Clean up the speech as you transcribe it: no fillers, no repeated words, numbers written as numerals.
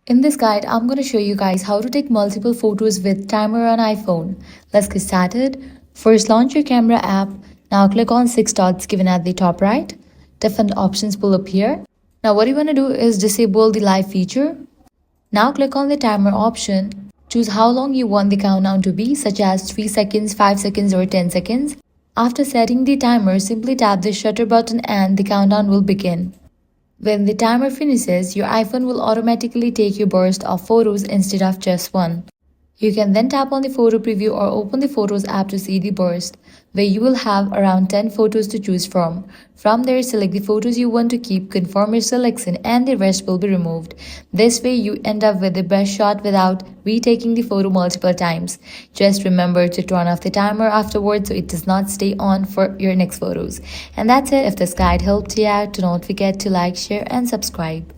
In this guide, I'm going to show you guys how to take multiple photos with timer on iPhone. Let's get started. First, launch your camera app. Now click on 6 dots given at the top right. Different options will appear. Now what you want to do is disable the live feature. Now click on the timer option. Choose how long you want the countdown to be, such as 3 seconds, 5 seconds or 10 seconds. After setting the timer, simply tap the shutter button and the countdown will begin. When the timer finishes, your iPhone will automatically take your burst of photos instead of just one. You can then tap on the photo preview or open the Photos app to see the burst, where you will have around 10 photos to choose from. From there, select the photos you want to keep, confirm your selection, and the rest will be removed. This way, you end up with the best shot without retaking the photo multiple times. Just remember to turn off the timer afterwards so it does not stay on for your next photos. And that's it. If this guide helped you out, do not forget to like, share, and subscribe.